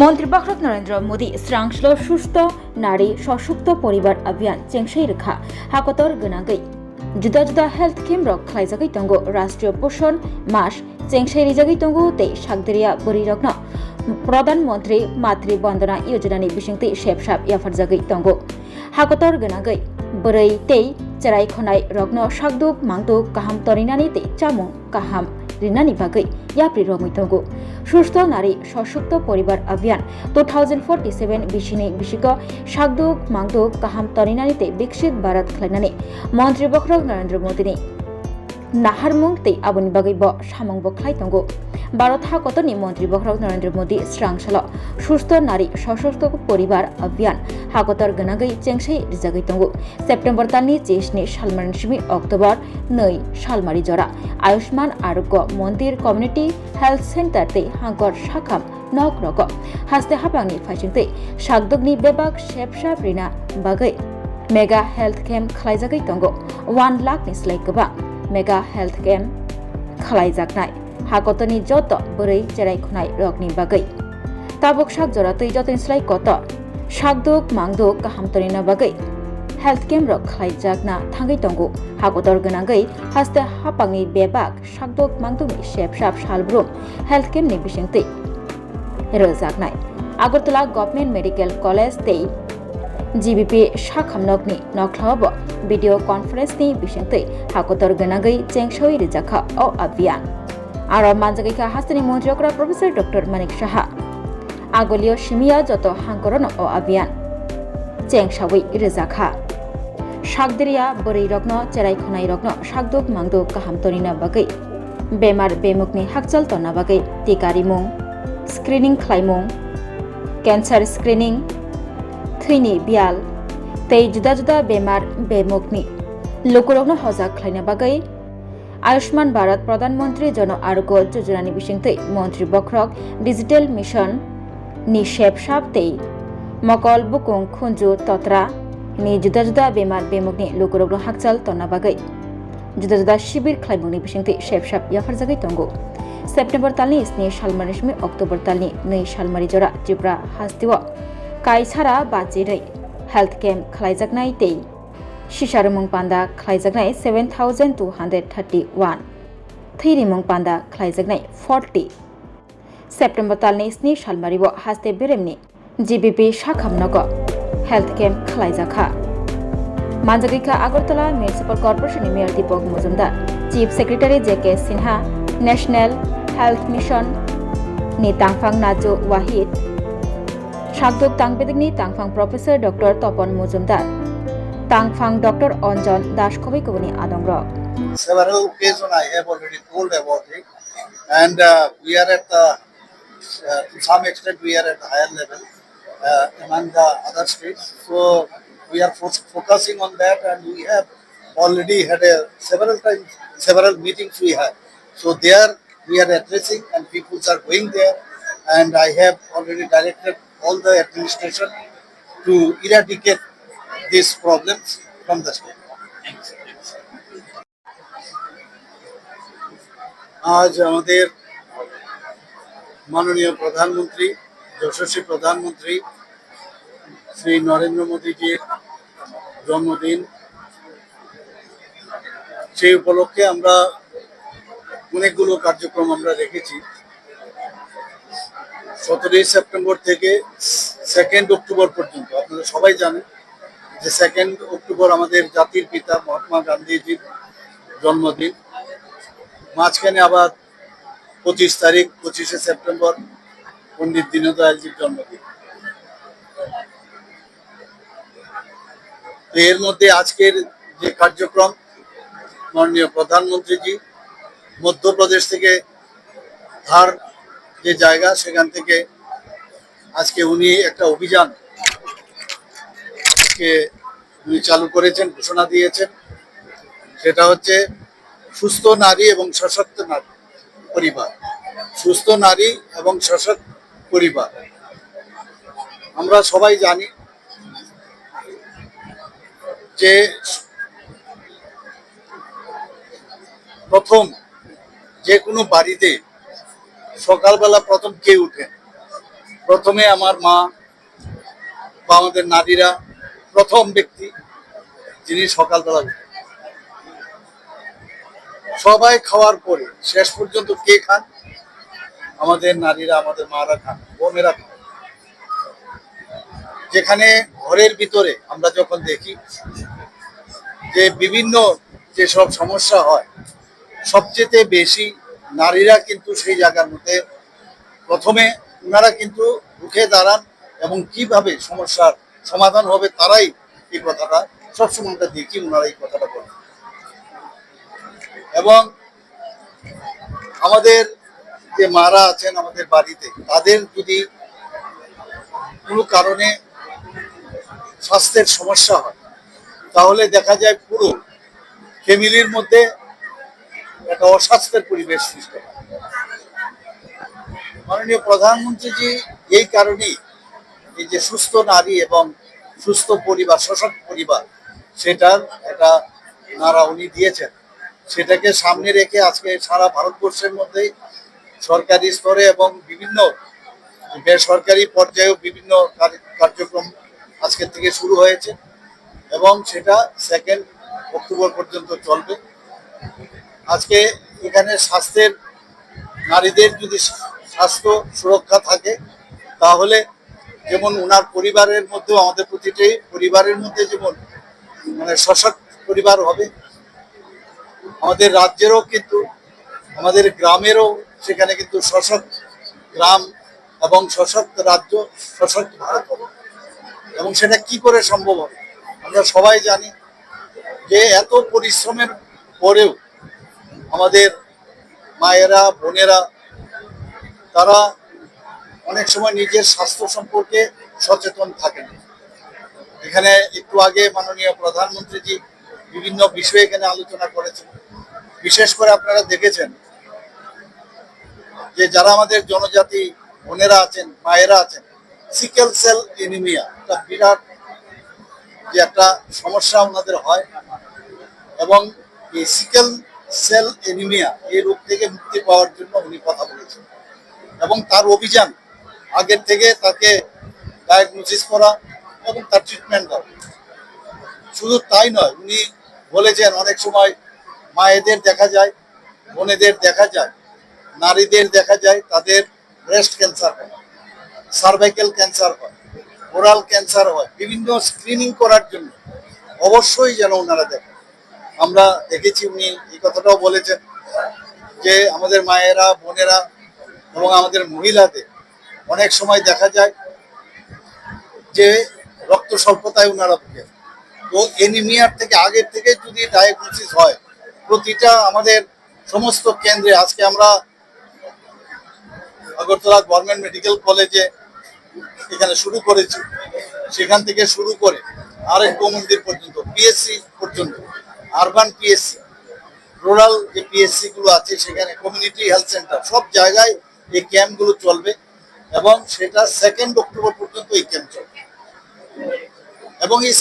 মন্ত্রী বাখরক নরেন্দ্র মোদী স্রাংসল সুস্থ নারী সশক্ত পরিবার অভিयान চেংসাই রেখা হাকতর গনাগৈ जुदा जुदा हेल्थ केम रक खलाइजागै तंगो राष्ट्रीय पोषण मास चेंगसाइ रिजागै तंगो ते सागदेरिया बोरि रकन प्रधानमंत्री मातृ बंदना योजनानि बिसिंगति सेबसाब याफारजागै तंगो हाकतर गनागै बोरै तै चेराइ खनाय रकन सागदुक मांगदुक काहाम तरिनानि ते चामुं काहाम रिनानि बागै याप्रि रमै तंगो सुस्थ नारी सशक्त परिवार अभियान 2047 बिसिनि बिसिक सागदुक मांगदुक काहाम तरिनानि ते विकसित भारत खलायनानि मन्त्री बखरक नरेंद्र मोदीनि नाहारमुं ते आबुनि बागै ब सामंग बखलाय तंगो भारत हाकतनि मन्त्री बखरक नरेंद्र मोदी स्रांसल सुस्थ नारी सशक्त परिवार अभियान हाकतर गनागै चेंगसाइ रिजागै तंगो सेप्टेम्बर तालनि 24 सालमारिसिमि अक्टोबर 2 सालमारि जरा आयुष्मान आरोग्य मन्दिर कम्युनिटी हेल्थ सेंटर ते हांकर साखाम नक रग हास्ते हापांनि फाइसिंते सागदुगनि बेबाग सेबसाब रिना बागै मेगा हेल्थ केम्प खलायजागै तंगो 1 लाख नि स्लाइ गोबां मेगा हेल्थ केम्प खलायजागनाय हाकतनि जत बोरै चेराइ खनाय रकनि बागै ताबुक साग जरातै जतन स्लाइ कत सागदुक मांगदुक काहामतरिना बागै हेल्थ केम्प रक खलायजागना थांगै तंगो हाकतर गनागै हास्ते हापांनि बेबाग सागदुक मांगदुकनि सेबसाब सालब्रुम हेल्थ केम्पनि बिसिंतै रोजागनाय आगरतला गभर्नमेन्ट मेडिकल कलेज तै जीबीपी साखामनकनि नख्लाब भिडिअ कन्फरेन्सनि बिसिंतै हाकतर गनागै चेंगसाइ रिजाखा अ अभियान आरो मानजागैखा हास्तेनि मन्त्रियकरा प्रोफेसर डॉक्टर मानिक साहा आगलियो सिमिया जत हांकरन अ अभियान चेंगसावै रिजाखा सागदेरिया बोरै रकन चेराइ खनाय रकन सागदुक मांगदुक काहामतरिना बागै बेमार बेमुखनि हाकचाल तना बागै टिकारिमुं स्क्रिनिं खलायमुं कैंसर स्क्रिनिं थैनि बियाल तै जुदा जुदा बेमार बेमुखनि लोकरकनो हजाग खलायना बागै आयुष्मान भारत प्रधानमंत्री जन आरोग्य योजनानि बिसिंतै मन्त्री बखरक डिजिटल मिशन नि सेबसाब तै मकल बुकुं खुंजु तत्रा नि जुदा जुदा बेमार बेमुखनि लोकरकनो हाकचाल तना बागै जुदा जुदा शिबिर खलायमुंनि बिसिंतै सेबसाब याफारजागै तंगो सेप्टेम्बर तालनि 7 सालमारिसिमि अक्टोबर तालनि 2 सालमारि जरा त्रिपुरा हास्तिव कायसारा बाजिरै हेल्थ केम्प खलायजागनाय तै शिशारुमुं पान्दा खलायजागनाय 7231 थैरिमुं पान्दा खलायजागनाय 40 सेप्टेम्बर तालनि 7 सालमारिव हास्ते बेरेमनि जीबीपी साखामनक हेल्थ केम्प खलायजाखा मानजागैखा आगरतला म्युनिसिपल कर्पोरेशननि mayor Deepak Majumdar chief secretary JK Sinha national health mission नि तांफां नाजु वाहिद सागदुक तांबेदिकनि तांफां प्रोफेसर डॉक्टर तपन मजुमदार तांफां डॉक्टर अंजन दासकबैकबनि आदंग्रक Several occasions I have already told about it, and we are at the, to some extent we are at the higher level among the other states. So we are focusing on that, and we have already had several meetings we had. So there we are addressing, and people are going there, and I have already directed all the administration to eradicate these problems from the state. आज আমাদের মাননীয় প্রধানমন্ত্রী যশস্বী প্রধানমন্ত্রী শ্রী নরেন্দ্র মোদীজির জন্মদিন, সেই উপলক্ষে আমরা অনেকগুলো কার্যক্রম আমরা রেখেছি। 17 সেপ্টেম্বর থেকে 2 অক্টোবর পর্যন্ত আপনারা সবাই জানেন যে 2 অক্টোবর আমাদের জাতির পিতা মহাত্মা গান্ধীজির জন্মদিন। মাঝখানে আবার 25 সেপ্টেম্বর পণ্ডিত দীনদয়ালজির জন্মদিন। এর মধ্যে আজকের যে কার্যক্রম, মাননীয় প্রধানমন্ত্রীজি মধ্যপ্রদেশ থেকে ধার যে জায়গা, সেখান থেকে আজকে উনি একটা অভিযান উনি চালু করেছেন, ঘোষণা দিয়েছেন। সেটা হচ্ছে সুস্থ নারী এবং সশক্ত নারী পরিবার। সুস্থ নারী এবং সশক্ত পরিবার, আমরা সবাই জানি যে প্রথম যে কোনো বাড়িতে সকালবেলা প্রথম কে উঠেন? প্রথমে আমার মা বা আমাদের নারীরা প্রথম ব্যক্তি যিনি সকালবেলা উঠে। সবাই খাওয়ার পরে শেষ পর্যন্ত কে খান? আমাদের নারীরা, আমাদের মারা খান, বোনেরা খান। যেখানে ঘরের ভিতরে আমরা যখন দেখি যে বিভিন্ন যেসব সমস্যা হয়, সবচেয়ে বেশি নারীরা কিন্তু সেই জায়গার মধ্যে প্রথমে ওনারা কিন্তু উঠে দাঁড়ান এবং কিভাবে সমস্যার সমাধান হবে তারাই এই কথাটা সবসময় আমরা দেখি, ওনারা এই কথাটা বলেন। এবং আমাদের যে মারা আছেন আমাদের বাড়িতে, তাদের যদি কোনো কারণে স্বাস্থ্যের সমস্যা হয়, তাহলে দেখা যায় পুরো ফ্যামিলির মধ্যে একটা অস্বাস্থ্যের পরিবেশ সৃষ্টি হয়। মাননীয় প্রধানমন্ত্রীজি এই কারণেই এই যে সুস্থ নারী এবং সুস্থ পরিবার, সশক্ত পরিবার, সেটার একটা নারা উনি দিয়েছেন। সেটাকে সামনে রেখে আজকে সারা ভারতবর্ষের মধ্যেই সরকারি স্তরে এবং বিভিন্ন বেসরকারি পর্যায়েও বিভিন্ন কার্যক্রম আজকের থেকে শুরু হয়েছে এবং সেটা 2 অক্টোবর পর্যন্ত চলবে। আজকে এখানে স্বাস্থ্যের, নারীদের যদি স্বাস্থ্য সুরক্ষা থাকে, তাহলে যেমন ওনার পরিবারের মধ্যেও আমাদের প্রতিটি পরিবারের মধ্যে যেমন মানে সশক্ত পরিবার হবে, আমাদের রাজ্যেরও কিন্তু, আমাদের গ্রামেরও সেখানে কিন্তু সশক্ত গ্রাম এবং সশক্ত রাজ্য, সশক্ত ভারত হবে। এবং সেটা কি করে সম্ভব হবে? আমরা সবাই জানি যে এত পরিশ্রমের পরেও আমাদের মায়েরা, বোনেরা, তারা অনেক সময় নিজের স্বাস্থ্য সম্পর্কে সচেতন থাকেন। এখানে একটু আগে মাননীয় প্রধানমন্ত্রীজি বিভিন্ন বিষয়ে এখানে আলোচনা করেছেন। বিশেষ করে আপনারা দেখেছেন যে যারা আমাদের জনজাতি বোনেরা আছেন, মায়েরা আছেন, সিকেল সেল এনিমিয়া একটা বিরাট যে একটা সমস্যা ওনাদের হয়, এবং এই সিকেল সেল এনিমিয়া এই রোগ থেকে মুক্তি পাওয়ার জন্য উনি কথা বলেছেন এবং তার অভিযান আগের থেকে তাকে ডায়াগনোসিস করা এবং তার ট্রিটমেন্ট দেওয়া। শুধু তাই নয়, উনি বলেছেন অনেক সময় মায়েদের দেখা যায়, বোনেদের দেখা যায়, নারীদের দেখা যায় তাদের ব্রেস্ট ক্যান্সার হয়, সার্ভাইকেল ক্যান্সার হয়, ওরাল ক্যান্সার হয়। বিভিন্ন স্ক্রিনিং করার জন্য অবশ্যই যেন ওনারা দেখেন। আমরা দেখেছি উনি এই কথাটাও বলেছেন যে আমাদের মায়েরা, বোনেরা এবং আমাদের মহিলাদের অনেক সময় দেখা যায় যে রক্ত স্বল্পতায় ওনারা ভুগেন। তো এনিমিয়ার থেকে আগের থেকে যদি ডায়াগনোসিস হয়, প্রতিটা আমাদের সমস্ত কেন্দ্রে, আজকে আমরা আগরতলা গভর্নমেন্ট মেডিকেল কলেজে এখানে শুরু করেছি, সেখান থেকে শুরু করে আরেক মন্দির পর্যন্ত, পিএসসি পর্যন্ত, আরবান পিএসসি, রুরাল যে পিএসসি গুলো আছে সেখানে, কমিউনিটি হেলথ সেন্টার, সব জায়গায় এই ক্যাম্পগুলো চলবে এবং সেটা 2 অক্টোবর পর্যন্ত এই ক্যাম্প চলবে। এবং এই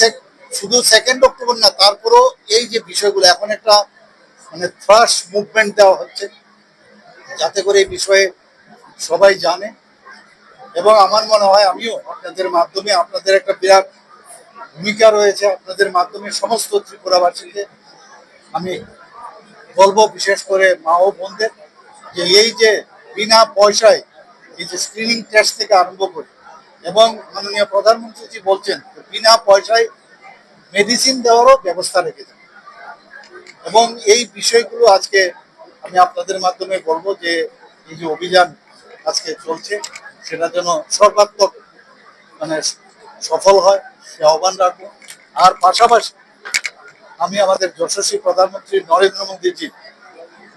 শুধু 2 অক্টোবর না, তারপরও এই যে বিষয়গুলো এখন একটা মানে থ্রাশ মুভমেন্ট দেওয়া হচ্ছে যাতে করে এই বিষয়ে সবাই জানে। এবং আমার মনে হয় আমিও আপনাদের মাধ্যমে, আপনাদের একটা বিরাট ভূমিকা রয়েছে, আপনাদের মাধ্যমে সমস্ত ত্রিপুরাবাসীকে আমি বলবো, বিশেষ করে মা ও বোনদের, যে এই যে বিনা পয়সায় এই যে স্ক্রিনিং টেস্ট থেকে আরম্ভ করে, এবং মাননীয় প্রধানমন্ত্রীজি বলছেন বিনা পয়সায় মেডিসিন দেওয়ারও ব্যবস্থা রেখেছেন। এবং এই বিষয়গুলো আজকে আমি আপনাদের মাধ্যমে বলবো যে এই যে অভিযান আজকে চলছে সেটা যেন সর্বাত্মক মানে সফল হয়, সে আহ্বান রাখবো। আর পাশাপাশি আমি আমাদের যশস্বী প্রধানমন্ত্রী নরেন্দ্র মোদীজি,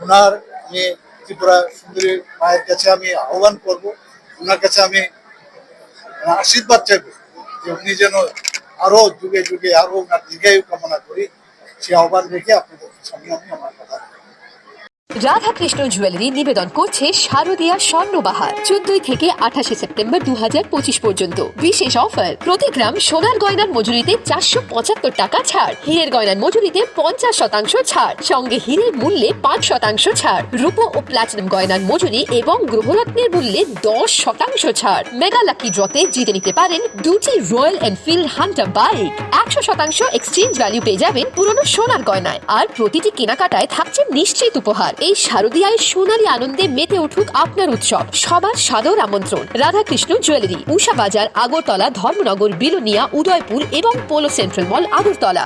ওনার মেয়ে ত্রিপুরা সুন্দরী মায়ের কাছে আমি আহ্বান করব, ওনার কাছে আমি আশীর্বাদ চাইব যে উনি যেন আরো যুগে যুগে আরো ওনার দীর্ঘায়ু কামনা করি। সে আহ্বান রেখে আপনাদের সামনে আমি আমার কথা রাধাকৃষ্ণ জুয়েলারি নিবেদন করছে শারদীয়া স্বর্ণবাহার 14 থেকে 28 সেপ্টেম্বর 2025 পর্যন্ত। বিশেষ অফার, প্রতি গ্রাম সোনার গয়নার মজুরিতে 475 টাকা ছাড়, হীরের গয়নার মজুরিতে 50% ছাড়, সঙ্গে হীরের মূল্যে 5% ছাড়, রূপো ও প্লাটিনাম গয়নার মজুরি এবং গ্রহরত্নের মূল্যে 10% ছাড়। মেগা লাকি ড্রতে জিতে নিতে পারেন দুটি royal Enfield Hunter bike. 100% exchange value পেয়ে যাবেন পুরনো সোনার গয়নায়, আর প্রতিটি কেনাকাটায় থাকছে নিশ্চিত উপহার। এই শারদীয়ায় সোনালী আনন্দে মেতে উঠুক আপনার উৎসব। সবার সাদর আমন্ত্রণ। রাধাকৃষ্ণ জুয়েলারি, উষা বাজার, আগরতলা, ধর্মনগর, বিলোনিয়া, উদয়পুর এবং পোলো সেন্ট্রাল মল, আগরতলা।